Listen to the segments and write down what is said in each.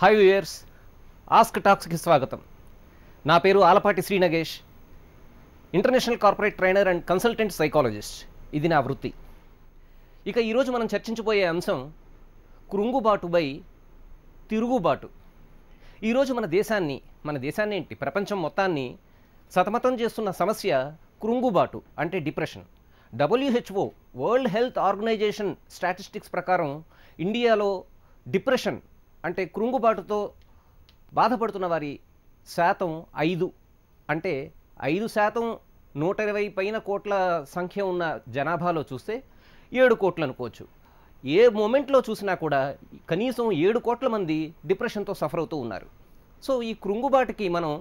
Hi viewers, ask టాక్స్కి స్వాగతం. నా పేరు Alapati Shri Nagesh, international corporate trainer and consultant psychologist. ఇది నా వృత్తి. ఇక ఈరోజు మనం చర్చించబోయే అంశం కృంగుబాటుపై తిరుగుబాటు. ఈరోజు మన దేశాన్ని ఏంటి, ప్రపంచం మొత్తాన్ని సతమతం చేస్తున్న సమస్య కృంగుబాటు అంటే depression. WHO world health organisation statistics ప్రకారం ఇండియాలో డిప్రెషన్ అంటే కృంగుబాటుతో బాధపడుతున్న వారి శాతం 5. అంటే 5% 120 పైన కోట్ల సంఖ్య ఉన్న జనాభాలో చూస్తే 7 కోట్లు అనుకోవచ్చు. ఏ మూమెంట్లో చూసినా కూడా కనీసం 7 కోట్ల మంది డిప్రెషన్తో సఫర్ అవుతూ ఉన్నారు. సో ఈ కృంగుబాటుకి మనం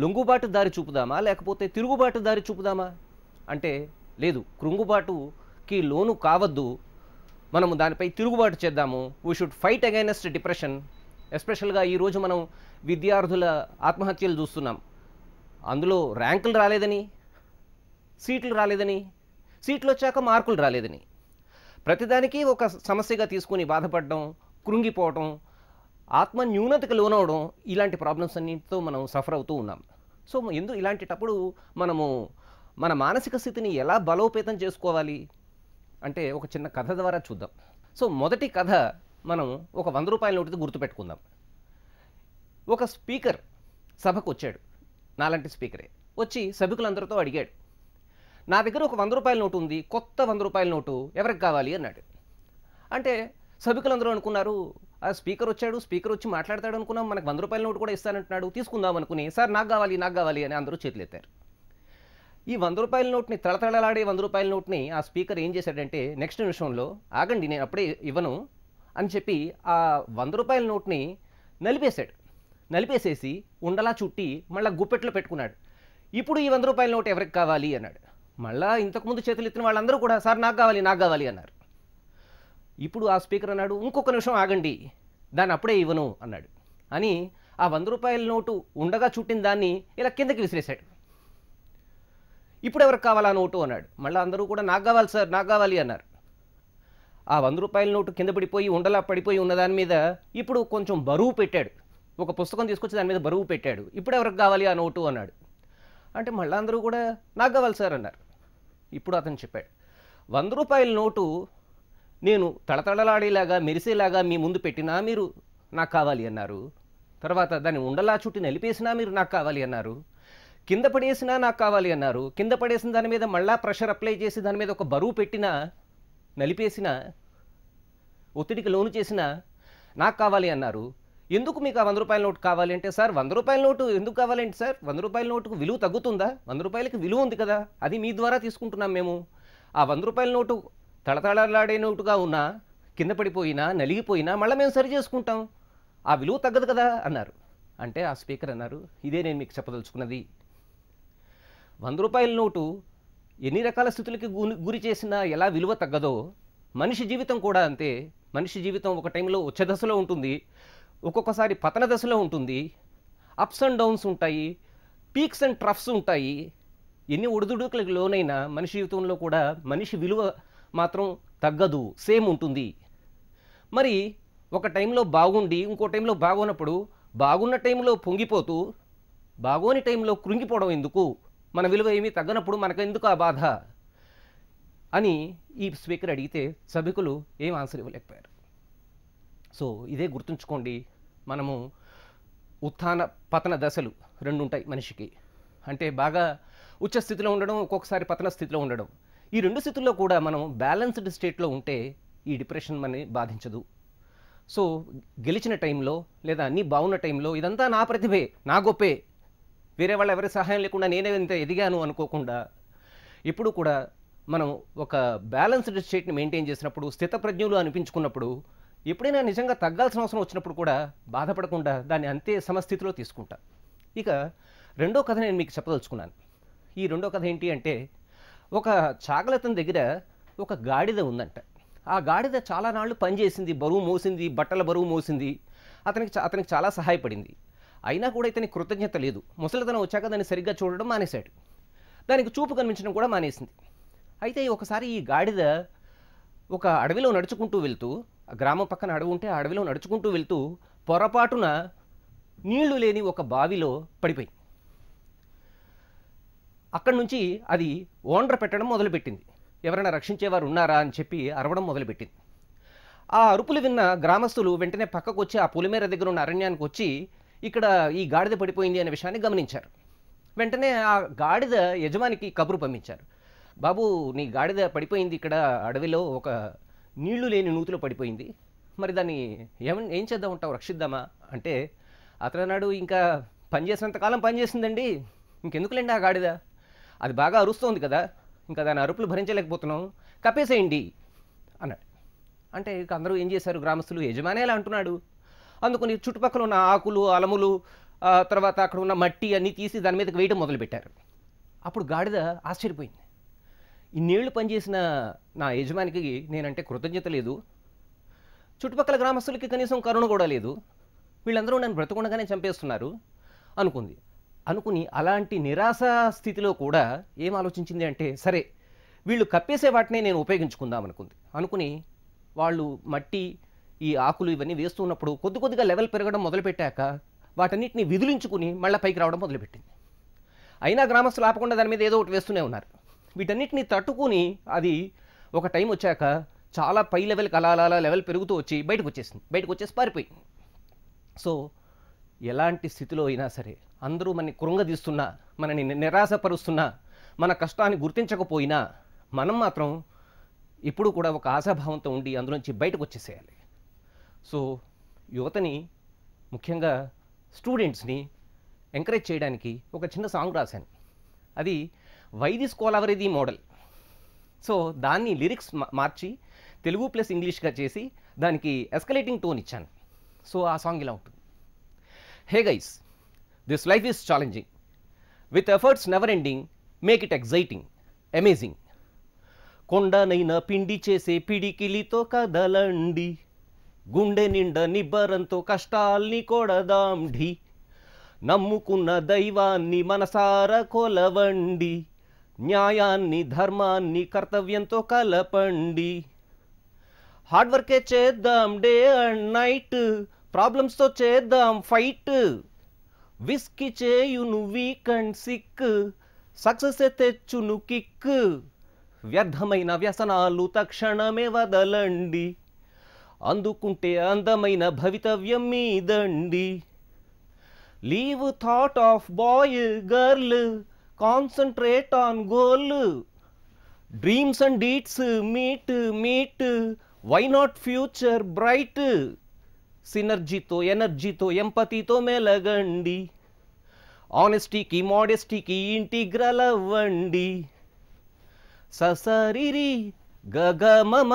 లొంగుబాటు దారి చూపుదామా లేకపోతే తిరుగుబాటు దారి చూపుదామా అంటే లేదు, కృంగుబాటుకి లోను కావద్దు, మనము దానిపై తిరుగుబాటు చేద్దాము. We should fight against depression. ఎస్పెషల్గా ఈరోజు మనం విద్యార్థుల ఆత్మహత్యలు చూస్తున్నాం. అందులో ర్యాంకులు రాలేదని, సీట్లు రాలేదని, సీట్లు వచ్చాక మార్కులు రాలేదని, ప్రతిదానికి ఒక సమస్యగా తీసుకుని బాధపడడం, కృంగిపోవడం, ఆత్మ న్యూనతకు లోనవడం, ఇలాంటి ప్రాబ్లమ్స్ అన్నింటితో మనం సఫర్ అవుతూ ఉన్నాం. సో ఇలాంటిటప్పుడు మనము మన మానసిక స్థితిని ఎలా బలోపేతం చేసుకోవాలి అంటే ఒక చిన్న కథ ద్వారా చూద్దాం. సో మొదటి కథ మనం ఒక 100 రూపాయల నోటుతో గుర్తుపెట్టుకుందాం. ఒక స్పీకర్ సభకు వచ్చాడు, నాలాంటి స్పీకరే వచ్చి సభికులందరితో అడిగాడు, నా దగ్గర ఒక 100 రూపాయల నోటు ఉంది, కొత్త 100 రూపాయల నోటు ఎవరికి కావాలి అన్నాడు. అంటే సభికులందరూ అనుకున్నారు, ఆ స్పీకర్ వచ్చి మాట్లాడతాడు అనుకున్నాం, మనకు 100 రూపాయల నోటు కూడా ఇస్తానంటున్నాడు, తీసుకుందాం అనుకుని సార్ నాకు కావాలి అని అందరూ చేతులు ఎత్తారు. ఈ 100 రూపాయల నోట్ని, తళతళలాడే 100 రూపాయల నోట్ని ఆ స్పీకర్ ఏం చేశాడంటే నెక్స్ట్ నిమిషంలో ఆగండి నేను అప్పుడే ఇవ్వను అని చెప్పి ఆ 100 రూపాయల నోట్ని నలిపేసేసి ఉండలా చుట్టి మళ్ళీ గుప్పెట్లో పెట్టుకున్నాడు. ఇప్పుడు ఈ 100 రూపాయల నోటు ఎవరికి కావాలి అన్నాడు. మళ్ళీ ఇంతకుముందు చేతులు ఎత్తిన వాళ్ళందరూ కూడా సార్ నాకు కావాలి అన్నారు. ఇప్పుడు ఆ స్పీకర్ అన్నాడు, ఇంకొక నిమిషం ఆగండి, దాన్ని అప్పుడే ఇవ్వను అన్నాడు. అని ఆ 100 రూపాయల నోటు ఉండగా చుట్టిన దాన్ని ఇలా కిందకి విసిరేశాడు. ఇప్పుడు ఎవరికి కావాలా నోటు అన్నాడు. మళ్ళీ అందరూ కూడా నాకు కావాలి సార్, నాకు కావాలి అన్నారు. ఆ 100 రూపాయల నోటు కింద పడిపోయి ఉండలా పడిపోయి ఉన్న దాని మీద ఇప్పుడు కొంచెం బరువు పెట్టాడు, ఒక పుస్తకం తీసుకొచ్చి దాని మీద బరువు పెట్టాడు. ఇప్పుడు ఎవరికి కావాలి ఆ నోటు అన్నాడు. అంటే మళ్ళీ అందరూ కూడా నాకు కావాలి సార్ అన్నారు. ఇప్పుడు అతను చెప్పాడు, 100 రూపాయల నోటు నేను తళతళలాడేలాగా మెరిసేలాగా మీ ముందు పెట్టినా మీరు నాకు కావాలి అన్నారు, తర్వాత దాన్ని ఉండలా చుట్టి నలిపేసినా మీరు నాకు కావాలి అన్నారు, కింద పడేసినా నాకు కావాలి అన్నారు, కింద పడేసిన దాని మీద మళ్ళా ప్రెషర్ అప్లై చేసి దాని మీద ఒక బరువు పెట్టినా, నలిపేసినా, ఒత్తిడికి లోను చేసినా నాకు కావాలి అన్నారు. ఎందుకు మీకు ఆ 100 రూపాయల నోటు కావాలి అంటే సార్ 100 రూపాయల నోటు ఎందుకు కావాలంటే సార్ 100 రూపాయల నోటుకు విలువ తగ్గుతుందా? 100 రూపాయలకి విలువ ఉంది కదా, అది మీ ద్వారా తీసుకుంటున్నాం మేము. ఆ 100 రూపాయల నోటు తళతళలాడే నోటుగా ఉన్నా, కింద పడిపోయినా, నలిగిపోయినా మళ్ళీ మేము సరి చేసుకుంటాం, ఆ విలువ తగ్గదు కదా అన్నారు. అంటే ఆ స్పీకర్ అన్నారు, ఇదే నేను మీకు చెప్పదలుచుకున్నది. 100 రూపాయల నోటు ఎన్ని రకాల స్థితులకి గురి చేసినా ఎలా విలువ తగ్గదో, మనిషి జీవితం కూడా అంతే. మనిషి జీవితం ఒక టైంలో ఉచ్చ దశలో ఉంటుంది, ఒక్కొక్కసారి పతన దశలో ఉంటుంది, అప్స్ అండ్ డౌన్స్ ఉంటాయి, పీక్స్ అండ్ ట్రఫ్స్ ఉంటాయి. ఎన్ని ఒడిదుడుకులకు లోనైనా మనిషి జీవితంలో కూడా మనిషి విలువ మాత్రం తగ్గదు, సేమ్ ఉంటుంది. మరి ఒక టైంలో బాగుండి ఇంకో టైంలో బాగోనప్పుడు బాగున్న టైంలో పొంగిపోతూ బాగోని టైంలో కృంగిపోవడం ఎందుకు? మన విలువ ఏమీ తగ్గనప్పుడు మనకెందుకు ఆ బాధ అని ఈ స్పీకర్ అడిగితే సభికులు ఏం ఆన్సర్ ఇవ్వలేకపోయారు. సో ఇదే గుర్తుంచుకోండి, మనము ఉత్థాన పతన దశలు 2 ఉంటాయి మనిషికి. అంటే బాగా ఉచ్చ స్థితిలో ఉండడం, ఒక్కొక్కసారి పతన స్థితిలో ఉండడం. ఈ 2 స్థితుల్లో కూడా మనం బ్యాలెన్స్డ్ స్టేట్లో ఉంటే ఈ డిప్రెషన్ మనని బాధించదు. సో గెలిచిన టైంలో లేదా అన్నీ బాగున్న టైంలో ఇదంతా నా ప్రతిభే, నా గొప్పే, వేరే వాళ్ళ ఎవరి సహాయం లేకుండా నేనే ఇంత ఎదిగాను అనుకోకుండా ఇప్పుడు కూడా మనం ఒక బ్యాలెన్స్డ్ స్టేట్ని మెయింటైన్ చేసినప్పుడు, స్థితప్రజ్ఞులు అనిపించుకున్నప్పుడు, ఎప్పుడైనా నిజంగా తగ్గాల్సిన అవసరం వచ్చినప్పుడు కూడా బాధపడకుండా దాన్ని అంతే సమస్థితిలో తీసుకుంటా. ఇక రెండో కథ నేను మీకు చెప్పదలుచుకున్నాను. ఈ రెండో కథ ఏంటి అంటే, ఒక చాగలతని దగ్గర ఒక గాడిద ఉందంట. ఆ గాడిద చాలా నాళ్ళు పనిచేసింది, బరువు మోసింది, బట్టల బరువు మోసింది, అతనికి చాలా సహాయపడింది. అయినా కూడా ఇతని కృతజ్ఞత లేదు. ముసలితనం వచ్చాక దాన్ని సరిగ్గా చూడడం మానేశాడు, దానికి చూపు కనిపించడం కూడా మానేసింది. అయితే ఒకసారి ఈ గాడిద ఒక అడవిలో నడుచుకుంటూ వెళ్తూ, గ్రామం పక్కన అడవి ఉంటే ఆ అడవిలో నడుచుకుంటూ వెళ్తూ పొరపాటున నీళ్లు లేని ఒక బావిలో పడిపోయింది. అక్కడి నుంచి అది ఓండ్ర పెట్టడం మొదలుపెట్టింది. ఎవరైనా రక్షించేవారు ఉన్నారా అని చెప్పి అరవడం మొదలుపెట్టింది. ఆ అరుపులు విన్న గ్రామస్తులు వెంటనే పక్కకు వచ్చి ఆ పులిమేర దగ్గర ఉన్న అరణ్యానికి వచ్చి ఇక్కడ ఈ గాడిద పడిపోయింది అనే విషయాన్ని గమనించారు. వెంటనే ఆ గాడిద యజమానికి కబురు పంపించారు. బాబు, నీ గాడిద పడిపోయింది, ఇక్కడ అడవిలో ఒక నీళ్లు లేని నూతిలో పడిపోయింది, మరి దాన్ని ఏం చేద్దాం ఉంటావు, రక్షిద్దామా అంటే అతను అన్నాడు, ఇంకా పనిచేసినంతకాలం పనిచేసిందండి, ఇంకెందుకులేండి ఆ గాడిద, అది బాగా అరుస్తోంది కదా, ఇంకా దాని అరుపులు భరించలేకపోతున్నాం, కప్పేసేయండి అన్నాడు. అంటే ఇక అందరూ ఏం చేశారు, గ్రామస్తులు, యజమాని అలా అంటున్నాడు అందుకని చుట్టుపక్కల ఉన్న ఆకులు అలములు తర్వాత అక్కడ ఉన్న మట్టి అన్నీ తీసి దాని మీదకి వేయడం మొదలుపెట్టారు. అప్పుడు గాడిద ఆశ్చర్యపోయింది. ఇన్నేళ్లు పనిచేసిన నా యజమానికి నేనంటే కృతజ్ఞత లేదు, చుట్టుపక్కల గ్రామస్తులకి కనీసం కరుణ కూడా లేదు, వీళ్ళందరూ నన్ను బ్రతకుండగానే చంపేస్తున్నారు అనుకుని అలాంటి నిరాశ స్థితిలో కూడా ఏం ఆలోచించింది అంటే, సరే వీళ్ళు కప్పేసే వాటినే నేను ఉపయోగించుకుందాం అనుకుని వాళ్ళు మట్టి ఈ ఆకులు ఇవన్నీ వేస్తున్నప్పుడు కొద్దిగా లెవెల్ పెరగడం మొదలుపెట్టాక వాటన్నిటిని విదిలించుకుని మళ్ళీ పైకి రావడం మొదలుపెట్టింది. అయినా గ్రామస్తులు ఆపకుండా దాని మీద ఏదో ఒకటి వేస్తూనే ఉన్నారు. వీటన్నిటిని తట్టుకుని అది ఒక టైం వచ్చాక చాలా పై లెవెల్కి అలా లెవెల్ పెరుగుతూ వచ్చి బయటకు వచ్చేసి పారిపోయింది. సో ఎలాంటి స్థితిలో అయినా సరే అందరూ మనని కృంగదీస్తున్నా, మనని నిరాశపరుస్తున్నా, మన కష్టాన్ని గుర్తించకపోయినా మనం మాత్రం ఇప్పుడు కూడా ఒక ఆశాభావంతో ఉండి అందులోంచి బయటకు వచ్చేసేయాలి. సో యువతని, ముఖ్యంగా స్టూడెంట్స్ని ఎంకరేజ్ చేయడానికి ఒక చిన్న సాంగ్ రాశాను. అది why this Kolaveri di model. So దాన్ని లిరిక్స్ మార్చి తెలుగు ప్లస్ ఇంగ్లీష్గా చేసి దానికి ఎస్కలేటింగ్ టోన్ ఇచ్చాను. సో ఆ సాంగ్ ఇలా ఉంటుంది. Hey guys, this life is challenging, with efforts never ending, make it exciting, amazing. కొండనైనా పిండి చేసే పిడికిలితో కదలండి, గుండె నిండా నిబ్బరంతో కష్టాల్ని కొడదాం ఢీ, నమ్ముకున్న దైవాన్ని మనసారా కొలవండి, న్యాయాన్ని ధర్మాన్ని కర్తవ్యంతో కలపండి, హార్డ్ వర్కే చేద్దాం డే అండ్ నైట్, ప్రాబ్లమ్స్తో చేద్దాం ఫైట్, విస్కి చేయును వీక్ అండ్ సిక్, సక్సెస్ తెచ్చును కిక్, వ్యర్థమైన వ్యసనాలు తక్షణమే వదలండి, అందుకుంటే అందమైన భవితవ్యం మీదండి, leave thought of boy girl, concentrate on goal, dreams and deeds meet, why not future bright, సినర్జీతో ఎనర్జీతో ఎంపతితో మెలగండి, ఆనెస్టీకి మోడెస్టీకి ఇంటిగ్రల్ అవ్వండి, ససరిరి గగమమ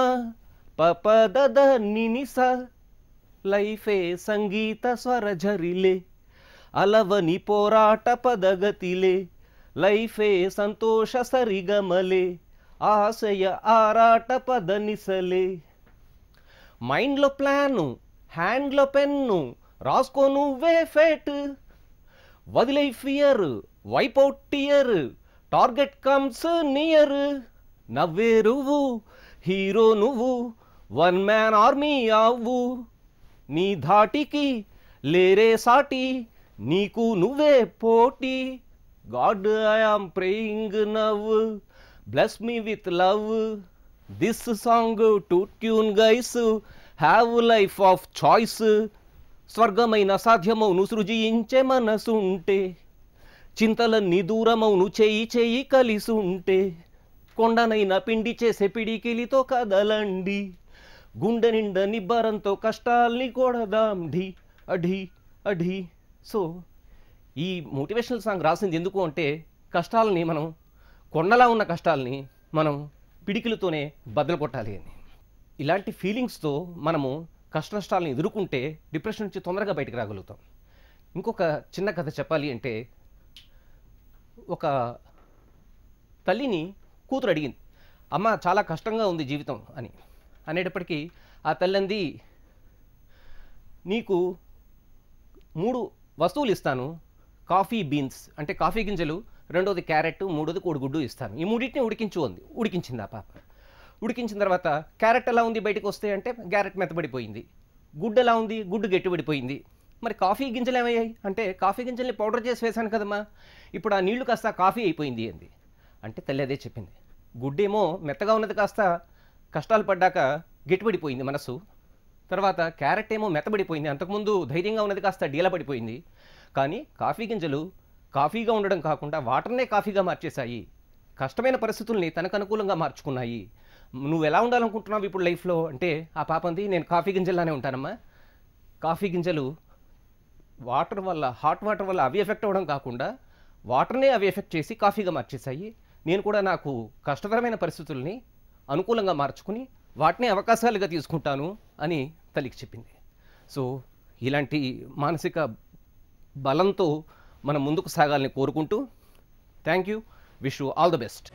పపదద నినిస, లైఫే సంగీత స్వరఝరిలే, అలవని పోరాట పదగతిలే, లైఫే సంతోష సరిగమలే, ఆశయ ఆరాట పదనిసలే, మైండ్లో ప్లాను, హ్యాండ్లో పెన్ను, రాసుకో నువ్వే ఫేట్, వదిలే fear, wipe out tear, target comes near, నవ్వేరువు హీరో నువ్వు, వన్ మ్యాన్ ఆర్మీ అవ్వు, నీ ధాటికి లేరే సాటి, నీకు నువ్వే పోటీ, God I am praying now, bless me with love, this song to tune guys, have life of choice, స్వర్గమైన సాధ్యమౌను సృజించే మనసుంటే, చింతలన్నీ దూరమౌను చేయి కలిసుంటే, కొండనైనా పిండి చేసే పిడికిలితో కదలండి, గుండె నిండా నిబ్బరంతో కష్టాల్ని కొడదాం ఢీ అఢీ అఢీ. సో ఈ మోటివేషనల్ సాంగ్ రాసింది ఎందుకు అంటే, కష్టాలని మనం, కొండలా ఉన్న కష్టాలని మనం పిడికిలతోనే బద్దలు కొట్టాలి అని. ఇలాంటి ఫీలింగ్స్తో మనము కష్టనష్టాలను ఎదుర్కొంటే డిప్రెషన్ నుంచి తొందరగా బయటకు రాగలుగుతాం. ఇంకొక చిన్న కథ చెప్పాలి అంటే, ఒక తల్లిని కూతురు అడిగింది, అమ్మ చాలా కష్టంగా ఉంది జీవితం అనేటప్పటికీ ఆ తల్లి అంది, నీకు 3 వస్తువులు ఇస్తాను, కాఫీ బీన్స్ అంటే కాఫీ గింజలు, రెండోది క్యారెట్, మూడోది కోడిగుడ్డు ఇస్తాను, ఈ మూడింటిని ఉడికించు అంది. ఉడికించింది ఆ పాప. ఉడికించిన తర్వాత క్యారెట్ ఎలా ఉంది బయటకు వస్తే అంటే క్యారెట్ మెత్తబడిపోయింది, గుడ్డు ఎలా ఉంది, గుడ్డు గట్టిపడిపోయింది. మరి కాఫీ గింజలు ఏమయ్యాయి అంటే, కాఫీ గింజల్ని పౌడర్ చేసి వేశాను కదమ్మా, ఇప్పుడు ఆ నీళ్లు కాస్త కాఫీ అయిపోయింది అంది. అంటే తల్లి అదే చెప్పింది, గుడ్డేమో మెత్తగా ఉన్నది కాస్త కష్టాలు పడ్డాక గట్టిపడిపోయింది మనసు. తర్వాత క్యారెట్ ఏమో మెత్తబడిపోయింది, అంతకుముందు ధైర్యంగా ఉన్నది కాస్త డీల పడిపోయింది. కానీ కాఫీ గింజలు కాఫీగా ఉండడం కాకుండా వాటర్నే కాఫీగా మార్చేశాయి, కష్టమైన పరిస్థితుల్ని తనకు అనుకూలంగా మార్చుకున్నాయి. నువ్వు ఎలా ఉండాలనుకుంటున్నావు ఇప్పుడు లైఫ్లో అంటే, ఆ పాపంది నేను కాఫీ గింజల్లానే ఉంటానమ్మా. కాఫీ గింజలు వాటర్ వల్ల, హాట్ వాటర్ వల్ల అవి ఎఫెక్ట్ అవ్వడం కాకుండా వాటర్నే అవి ఎఫెక్ట్ చేసి కాఫీగా మార్చేశాయి. నేను కూడా నాకు కష్టతరమైన పరిస్థితుల్ని అనుకూలంగా మార్చుకుని వాటిని అవకాశాలుగా తీసుకుంటాను అని తల్లికి చెప్పింది. సో ఇలాంటి మానసిక బలంతో మనం ముందుకు సాగాలని కోరుకుంటూ, thank you, wish you all the best.